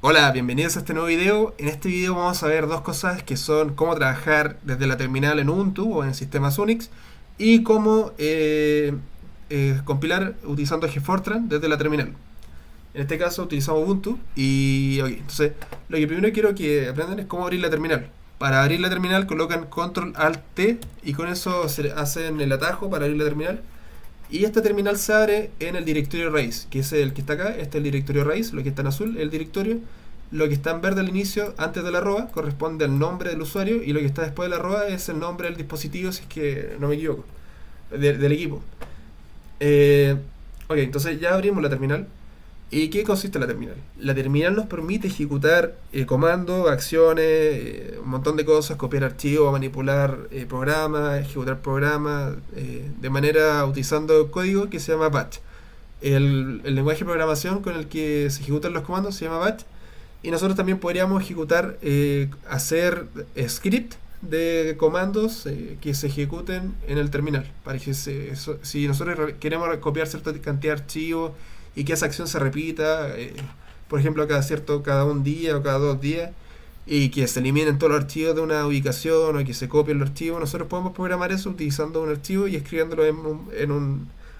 Hola, bienvenidos a este nuevo video. En este video vamos a ver dos cosas que son cómo trabajar desde la terminal en Ubuntu o en sistemas Unix y cómo compilar utilizando GFortran desde la terminal. En este caso utilizamos Ubuntu y entonces lo que primero quiero que aprendan es cómo abrir la terminal. Para abrir la terminal colocan Control Alt T y con eso se hacen el atajo para abrir la terminal. Y esta terminal se abre en el directorio raíz, que es el que está acá. Este es el directorio raíz, lo que está en azul es el directorio. Lo que está en verde al inicio, antes de la arroba, corresponde al nombre del usuario. Y lo que está después de la arroba es el nombre del dispositivo, si es que no me equivoco, del equipo. Eh, entonces ya abrimos la terminal. ¿Y qué consiste la terminal? La terminal nos permite ejecutar comandos, acciones, un montón de cosas, copiar archivos, manipular programas, ejecutar programas, de manera utilizando código que se llama batch. El lenguaje de programación con el que se ejecutan los comandos se llama batch. Y nosotros también podríamos ejecutar, hacer script de comandos que se ejecuten en el terminal. Para que si nosotros queremos copiar cierta cantidad de archivos y que esa acción se repita, por ejemplo, cada un día o cada 2 días, y que se eliminen todos los archivos de una ubicación o que se copien los archivos, nosotros podemos programar eso utilizando un archivo y escribiéndolo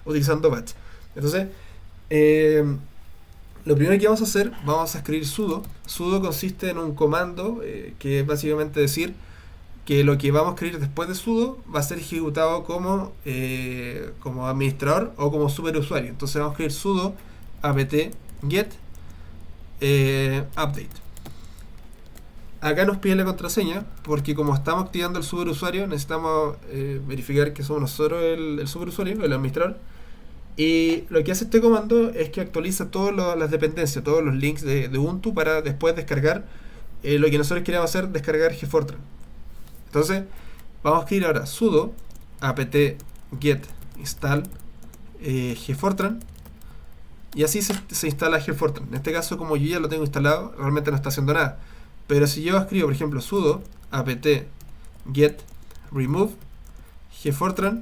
utilizando batch. Entonces, eh, lo primero que vamos a hacer, vamos a escribir sudo. Sudo consiste en un comando que es básicamente decir que lo que vamos a escribir después de sudo va a ser ejecutado como administrador o como superusuario. Entonces vamos a escribir sudo apt get update. Acá nos pide la contraseña porque como estamos activando el superusuario necesitamos verificar que somos nosotros el superusuario, el administrador. Y lo que hace este comando es que actualiza todas las dependencias, todos los links de Ubuntu para después descargar lo que nosotros queremos hacer, descargar GFortran. Entonces, vamos a escribir ahora sudo apt get install GFortran y así se instala GFortran. En este caso, como yo ya lo tengo instalado, realmente no está haciendo nada. Pero si yo escribo, por ejemplo, sudo apt get remove GFortran,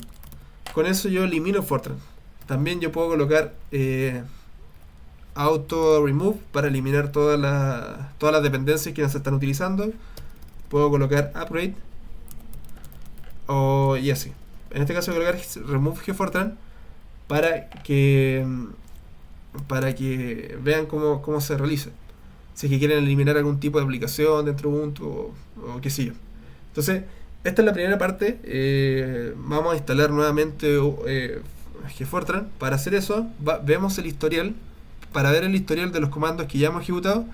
con eso yo elimino Fortran. También yo puedo colocar auto remove para eliminar todas las dependencias que no se están utilizando. Puedo colocar upgrade y así. En este caso voy a colocar remove GFortran para que vean cómo se realiza. Si es que quieren eliminar algún tipo de aplicación dentro de Ubuntu o qué sé yo. Entonces, esta es la primera parte. Vamos a instalar nuevamente GFortran. Para hacer eso, vemos el historial. Para ver el historial de los comandos que ya hemos ejecutado,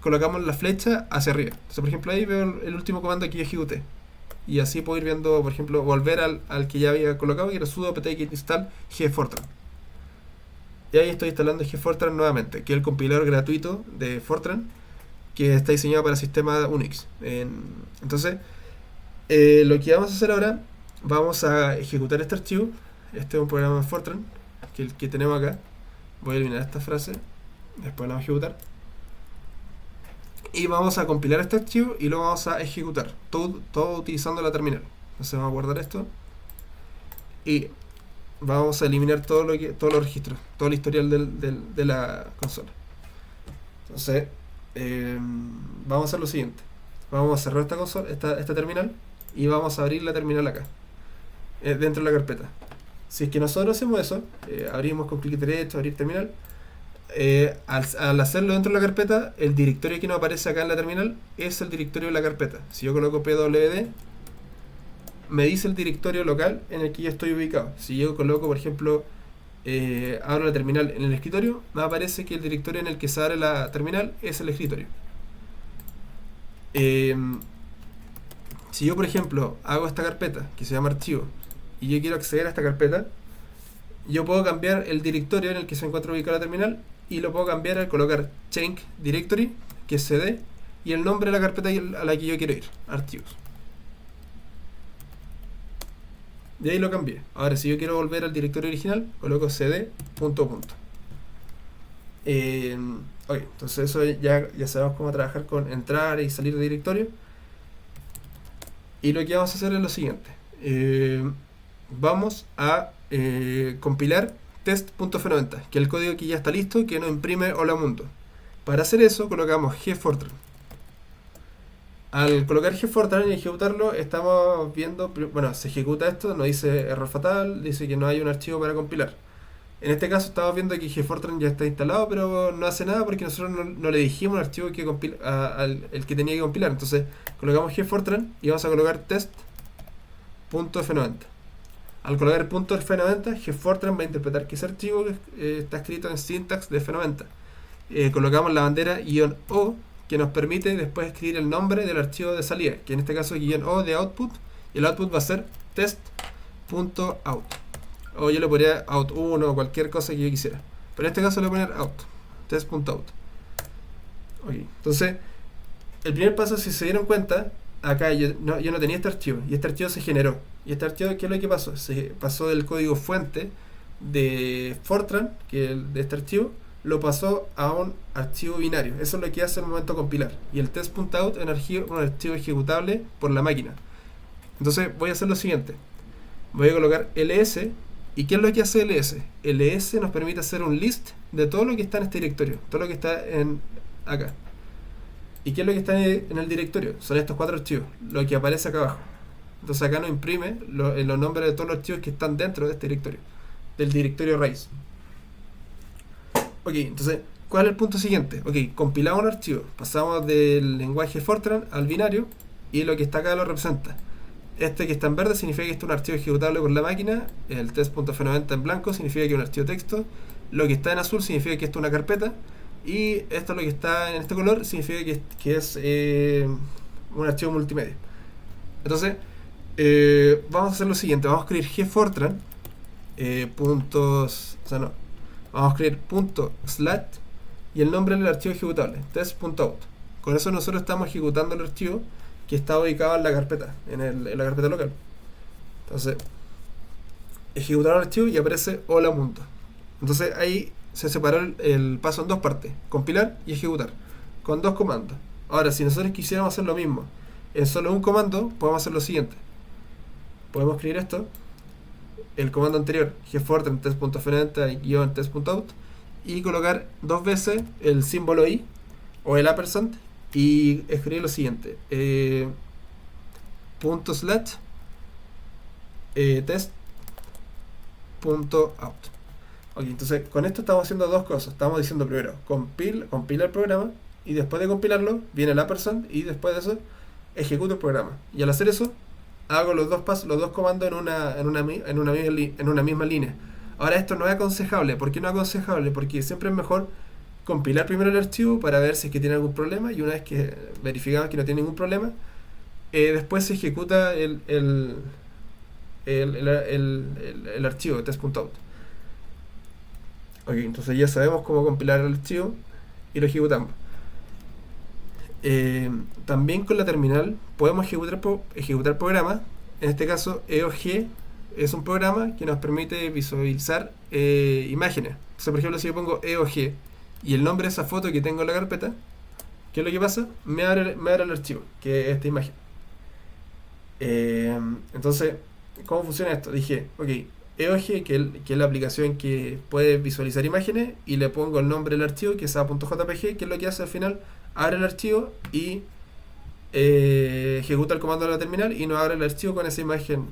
colocamos la flecha hacia arriba. Entonces, por ejemplo, ahí veo el último comando que yo ejecuté. Y así puedo ir viendo, por ejemplo, volver al que ya había colocado, que era sudo apt get install GFortran. Y ahí estoy instalando GFortran nuevamente, que es el compilador gratuito de Fortran, que está diseñado para sistemas Unix. Entonces, lo que vamos a hacer ahora, vamos a ejecutar este archivo. Este es un programa de Fortran, que el que tenemos acá. Voy a eliminar esta frase, después la vamos a ejecutar. Y vamos a compilar este archivo y lo vamos a ejecutar, todo utilizando la terminal. Entonces vamos a guardar esto y vamos a eliminar todos los registros, todo el historial de la consola. Entonces, vamos a hacer lo siguiente. Vamos a cerrar esta consola, esta terminal, y vamos a abrir la terminal acá, dentro de la carpeta. Si es que nosotros hacemos eso, abrimos con clic derecho, abrir terminal. Al hacerlo dentro de la carpeta, el directorio que nos aparece acá en la terminal es el directorio de la carpeta. Si yo coloco pwd, me dice el directorio local en el que yo estoy ubicado. Si yo coloco, por ejemplo, abro la terminal en el escritorio, me aparece que el directorio en el que se abre la terminal es el escritorio. Si yo, por ejemplo, hago esta carpeta que se llama archivo y yo quiero acceder a esta carpeta, yo puedo cambiar el directorio en el que se encuentra ubicada la terminal y lo puedo cambiar al colocar change directory, que es cd, y el nombre de la carpeta a la que yo quiero ir, archivos. Y ahí lo cambié. Ahora, si yo quiero volver al directorio original, coloco cd punto punto. Entonces eso ya sabemos cómo trabajar con entrar y salir de directorio. Y lo que vamos a hacer es lo siguiente. Vamos a compilar test.f90, que es el código que ya está listo, que nos imprime Hola Mundo. Para hacer eso colocamos gfortran. Al colocar gfortran y ejecutarlo, estamos viendo, bueno, se ejecuta esto, nos dice error fatal, dice que no hay un archivo para compilar. En este caso estamos viendo que gfortran ya está instalado, pero no hace nada porque nosotros no le dijimos el archivo que el que tenía que compilar. Entonces colocamos gfortran y vamos a colocar test.f90. Al colocar el punto F90, gfortran va a interpretar que ese archivo está escrito en syntax de F90. Colocamos la bandera "-o", que nos permite después escribir el nombre del archivo de salida, que en este caso es "-o" de output, y el output va a ser test.out. O yo le pondría out1 o cualquier cosa que yo quisiera. Pero en este caso le voy a poner out, test.out. Okay. Entonces, el primer paso, si se dieron cuenta, acá yo no tenía este archivo, y este archivo se generó. Y este archivo, ¿qué es lo que pasó? Se pasó del código fuente de Fortran, de este archivo, lo pasó a un archivo binario. Eso es lo que hace al momento de compilar. Y el test.out es un archivo ejecutable por la máquina. Entonces voy a hacer lo siguiente. Voy a colocar ls. ¿Y qué es lo que hace ls? ls nos permite hacer un list de todo lo que está en este directorio. Todo lo que está acá. ¿Y qué es lo que está en el directorio? Son estos 4 archivos, lo que aparece acá abajo. Entonces acá nos imprime los nombres de todos los archivos que están dentro de este directorio, del directorio raíz. Ok, entonces, ¿cuál es el punto siguiente? Ok, compilamos un archivo, pasamos del lenguaje Fortran al binario, y lo que está acá lo representa. Este que está en verde significa que este es un archivo ejecutable por la máquina, el test.f90 en blanco significa que es un archivo texto, lo que está en azul significa que esto es una carpeta, y esto lo que está en este color significa que es un archivo multimedia. Entonces, vamos a hacer lo siguiente, vamos a escribir gfortran vamos a escribir ./ y el nombre del archivo ejecutable, test.out. Con eso nosotros estamos ejecutando el archivo que está ubicado en la carpeta, en la carpeta local. Entonces, ejecutar el archivo y aparece hola mundo. Entonces ahí se separó el paso en dos partes, compilar y ejecutar, con 2 comandos. Ahora, si nosotros quisiéramos hacer lo mismo en solo un comando, podemos hacer lo siguiente. Podemos escribir esto, el comando anterior, gfortran test.f90-test.out, y colocar 2 veces el símbolo i o el ampersand y escribir lo siguiente, ./test.out. Ok, entonces con esto estamos haciendo 2 cosas. Estamos diciendo primero, compila el programa, y después de compilarlo viene el ampersand, y después de eso ejecuto el programa. Y al hacer eso, hago los 2 pasos, los 2 comandos en una misma línea. Ahora, esto no es aconsejable. ¿Por qué no es aconsejable? Porque siempre es mejor compilar primero el archivo para ver si es que tiene algún problema, y una vez que verificamos que no tiene ningún problema, después se ejecuta el archivo test.out. Ok, entonces ya sabemos cómo compilar el archivo y lo ejecutamos. También con la terminal podemos ejecutar programas. En este caso, EOG es un programa que nos permite visualizar imágenes. Entonces, por ejemplo, si yo pongo EOG y el nombre de esa foto que tengo en la carpeta, ¿qué es lo que pasa? Me abre el archivo, que es esta imagen. Entonces, ¿cómo funciona esto? Dije, ok, EOG, que es la aplicación que puede visualizar imágenes, y le pongo el nombre del archivo, que es a.jpg, que es lo que hace al final, abre el archivo y ejecuta el comando de la terminal y nos abre el archivo con esa imagen.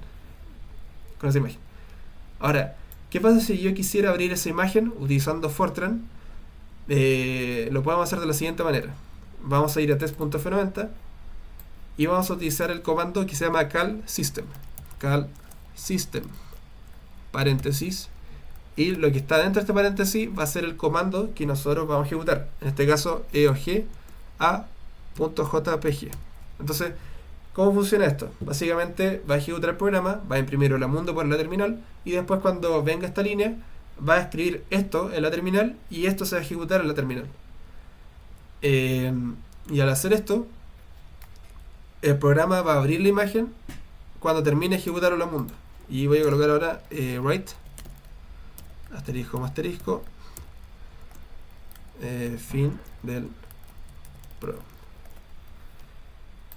Ahora, ¿qué pasa si yo quisiera abrir esa imagen utilizando Fortran? Lo podemos hacer de la siguiente manera. Vamos a ir a test.f90 y vamos a utilizar el comando que se llama cal system, paréntesis, y lo que está dentro de este paréntesis va a ser el comando que nosotros vamos a ejecutar, en este caso eog a.jpg. Entonces, ¿cómo funciona esto? Básicamente va a ejecutar el programa, va a imprimir hola mundo por la terminal, y después cuando venga esta línea va a escribir esto en la terminal, y esto se va a ejecutar en la terminal. Y al hacer esto, el programa va a abrir la imagen cuando termine de ejecutar hola mundo. Y voy a colocar ahora write asterisco fin del programa.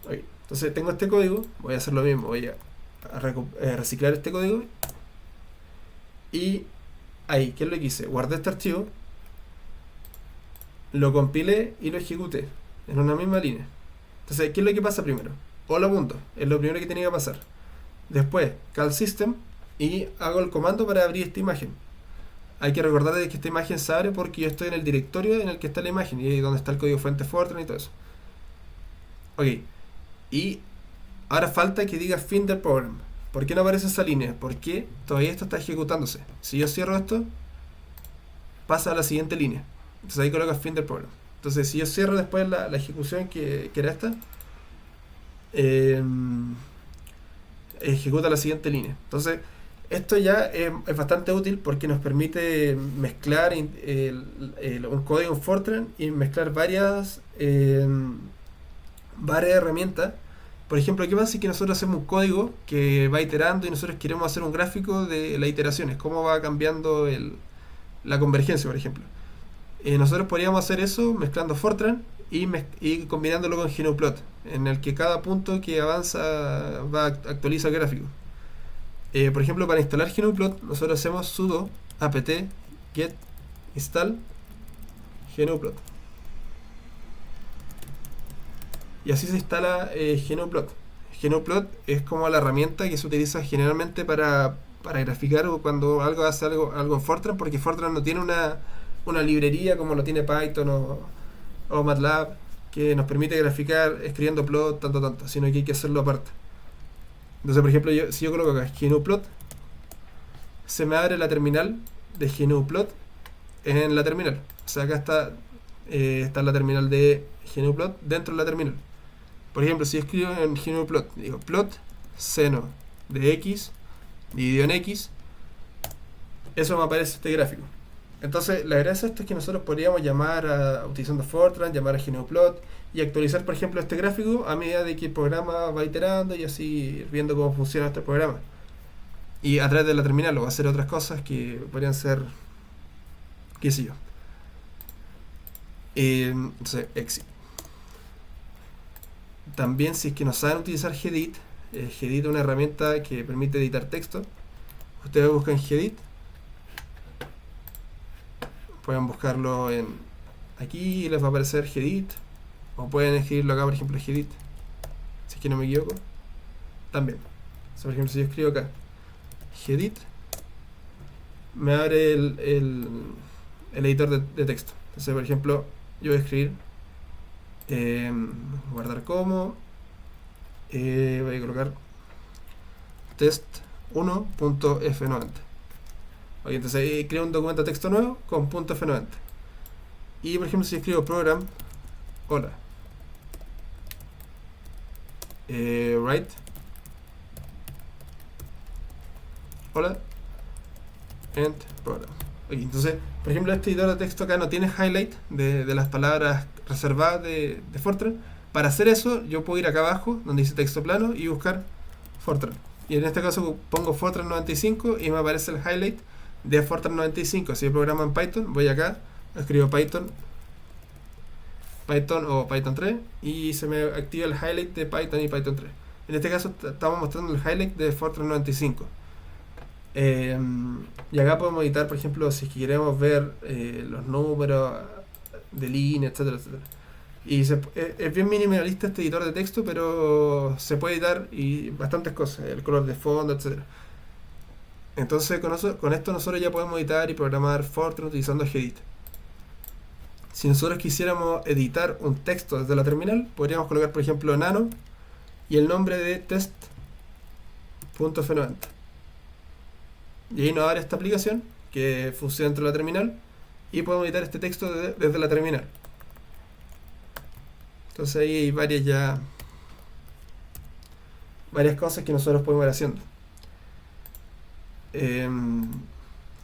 Okay. Entonces tengo este código, voy a hacer lo mismo, voy a reciclar este código, y ahí, ¿qué es lo que hice? Guardé este archivo, lo compilé y lo ejecuté en una misma línea. Entonces, ¿qué es lo que pasa primero? Hola punto, es lo primero que tenía que pasar. Después, call system y hago el comando para abrir esta imagen. Hay que recordar de que esta imagen se abre porque yo estoy en el directorio en el que está la imagen y ahí donde está el código fuente Fortran y todo eso. Ok, y ahora falta que diga fin del program. ¿Por qué no aparece esa línea? Porque todavía esto está ejecutándose. Si yo cierro esto, pasa a la siguiente línea. Entonces ahí coloca fin del programa. Entonces si yo cierro después la ejecución que era esta, eh, ejecuta la siguiente línea. Entonces esto ya es bastante útil porque nos permite mezclar un código en Fortran y mezclar varias herramientas. Por ejemplo, ¿qué pasa si que nosotros hacemos un código que va iterando y nosotros queremos hacer un gráfico de las iteraciones? ¿Cómo va cambiando la convergencia, por ejemplo? Nosotros podríamos hacer eso mezclando Fortran y combinándolo con GnuPlot, en el que cada punto que avanza actualiza el gráfico. Por ejemplo, para instalar GnuPlot, nosotros hacemos sudo apt get install GnuPlot. Y así se instala GnuPlot. GnuPlot es como la herramienta que se utiliza generalmente para graficar cuando algo hace algo en Fortran, porque Fortran no tiene una librería como lo tiene Python o MATLAB que nos permite graficar escribiendo plot, tanto, sino que hay que hacerlo aparte. Entonces, por ejemplo, si yo coloco acá GnuPlot, se me abre la terminal de GnuPlot en la terminal. O sea, acá está la terminal de GnuPlot dentro de la terminal. Por ejemplo, si escribo en GnuPlot, digo plot seno de x dividido en x, eso me aparece este gráfico. Entonces, la gracia de esto es que nosotros podríamos utilizando Fortran, llamar a GnuPlot y actualizar, por ejemplo, este gráfico a medida de que el programa va iterando y así viendo cómo funciona este programa. Y a través de la terminal o va a hacer otras cosas que podrían ser, qué sé yo. Entonces, exit. También, si es que no saben utilizar Gedit, Gedit es una herramienta que permite editar texto. Ustedes buscan Gedit, pueden buscarlo aquí y les va a aparecer Gedit, o pueden escribirlo acá, por ejemplo, Gedit, si es que no me equivoco, también. O sea, por ejemplo, si yo escribo acá Gedit, me abre el editor de texto. Entonces, por ejemplo, yo voy a escribir guardar como, voy a colocar test1.f90. Oye, entonces ahí creo un documento de texto nuevo con .f90. Y por ejemplo, si escribo program, hola, write, hola, end program. Oye, entonces, por ejemplo, este editor de texto acá no tiene highlight de las palabras reservadas de Fortran. Para hacer eso, yo puedo ir acá abajo, donde dice texto plano, y buscar Fortran. Y en este caso pongo Fortran 95 y me aparece el highlight de Fortran 95. Si yo programa en Python, voy acá, escribo Python o Python 3 y se me activa el highlight de Python y Python 3. En este caso estamos mostrando el highlight de Fortran 95. Y acá podemos editar, por ejemplo, si queremos ver los números de línea, etcétera, etcétera. Y es bien minimalista este editor de texto, pero se puede editar y bastantes cosas, el color de fondo, etcétera. Entonces con esto nosotros ya podemos editar y programar Fortran utilizando Gedit. Si nosotros quisiéramos editar un texto desde la terminal, podríamos colocar, por ejemplo, nano y el nombre de test.f90. Y ahí nos abre esta aplicación que funciona dentro de la terminal y podemos editar este texto desde la terminal. Entonces ahí hay varias cosas que nosotros podemos ir haciendo.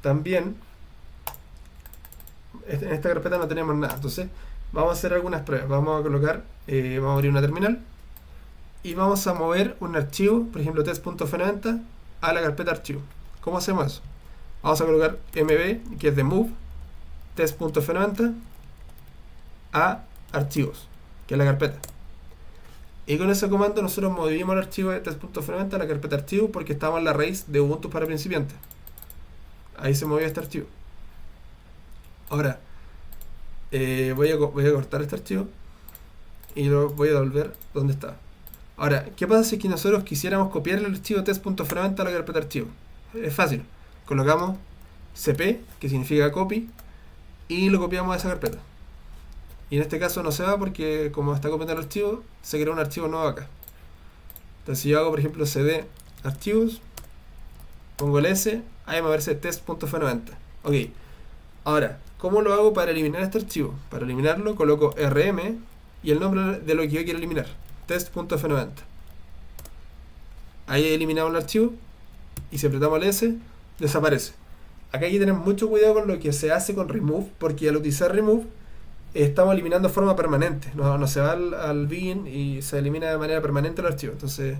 También en esta carpeta no tenemos nada, entonces vamos a hacer algunas pruebas. Vamos a colocar, vamos a abrir una terminal y vamos a mover un archivo, por ejemplo test.f90, a la carpeta archivo. ¿Cómo hacemos eso? Vamos a colocar mb, que es de move test.f90 a archivos, que es la carpeta. Y con ese comando nosotros movimos el archivo de test.f90 a la carpeta archivo porque estamos en la raíz de Ubuntu para principiantes. Ahí se movió este archivo. Ahora, Voy a cortar este archivo y lo voy a devolver donde está. Ahora, ¿qué pasa si es que nosotros quisiéramos copiar el archivo test.ferramenta a la carpeta archivo? Es fácil. Colocamos cp, que significa copy, y lo copiamos a esa carpeta. Y en este caso no se va porque como está copiando el archivo, se crea un archivo nuevo acá. Entonces si yo hago por ejemplo cd archivos, pongo el s, ahí me aparece test.ferramenta. Ok, ahora, ¿cómo lo hago para eliminar este archivo? Para eliminarlo coloco rm y el nombre de lo que yo quiero eliminar, test.ferramenta. Ahí he eliminado el archivo y si apretamos el S, desaparece. Acá hay que tener mucho cuidado con lo que se hace con remove, porque al utilizar remove estamos eliminando de forma permanente. No se va al bin y se elimina de manera permanente el archivo. Entonces,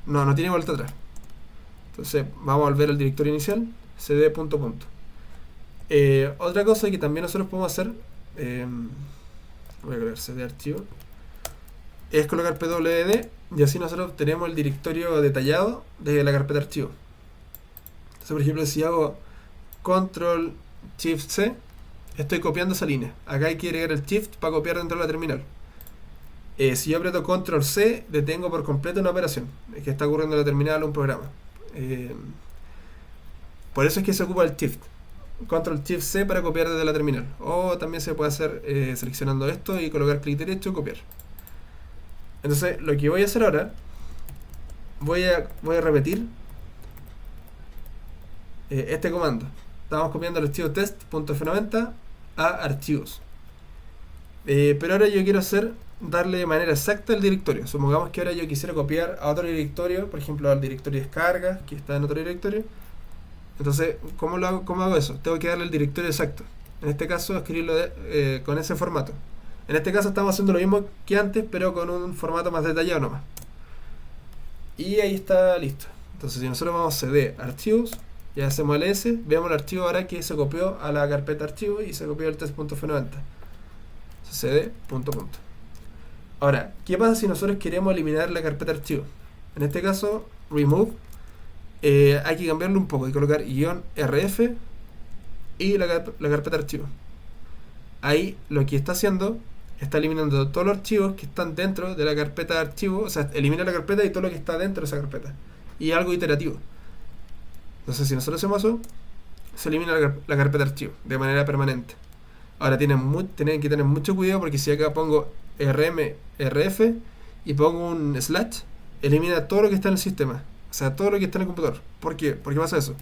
no tiene vuelta atrás. Entonces, vamos a volver al directorio inicial, cd. Otra cosa que también nosotros podemos hacer, voy a crear cd archivo, es colocar pwd y así nosotros tenemos el directorio detallado de la carpeta archivo. Entonces, por ejemplo, si hago control shift c, estoy copiando esa línea. Acá hay que agregar el shift para copiar dentro de la terminal. Si yo aprieto control c, detengo por completo una operación que está ocurriendo en la terminal o un programa. Por eso es que se ocupa el shift. Control shift c para copiar desde la terminal. O también se puede hacer seleccionando esto y colocar clic derecho y copiar. Entonces, lo que voy a hacer ahora, voy a repetir este comando. Estamos copiando el archivo test.f90 a archivos. Pero ahora yo quiero darle de manera exacta el directorio. Supongamos que ahora yo quisiera copiar a otro directorio, por ejemplo al directorio descarga, que está en otro directorio. Entonces, ¿cómo hago eso? Tengo que darle el directorio exacto. En este caso, escribirlo con ese formato. En este caso estamos haciendo lo mismo que antes, pero con un formato más detallado nomás. Y ahí está listo. Entonces si nosotros vamos a cd archivos y hacemos el s, vemos el archivo ahora que se copió a la carpeta archivo y se copió el test.f90. cd. Ahora, ¿qué pasa si nosotros queremos eliminar la carpeta archivo? En este caso, remove, hay que cambiarlo un poco y colocar "-rf" y la carpeta archivo. Ahí lo que está haciendo, está eliminando todos los archivos que están dentro de la carpeta de archivo, o sea, elimina la carpeta y todo lo que está dentro de esa carpeta. Y algo iterativo. Entonces, si nosotros hacemos eso, se elimina la carpeta de archivo de manera permanente. Ahora tienen que tener mucho cuidado porque si acá pongo rf y pongo un slash, elimina todo lo que está en el sistema. O sea, todo lo que está en el computador. ¿Por qué? ¿Por qué pasa eso?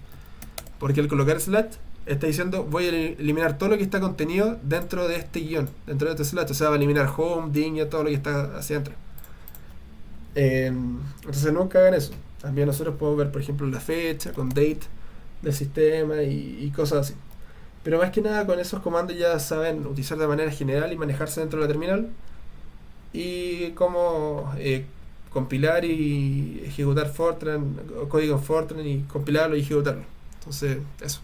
Porque al colocar slash está diciendo voy a eliminar todo lo que está contenido dentro de este guión, dentro de este slash. O sea, va a eliminar home, diño, todo lo que está hacia adentro. Entonces nunca hagan eso. También nosotros podemos ver, por ejemplo, la fecha con date del sistema y cosas así. Pero más que nada con esos comandos ya saben utilizar de manera general y manejarse dentro de la terminal. Y cómo compilar y ejecutar Fortran, o código Fortran y compilarlo y ejecutarlo. Entonces, eso.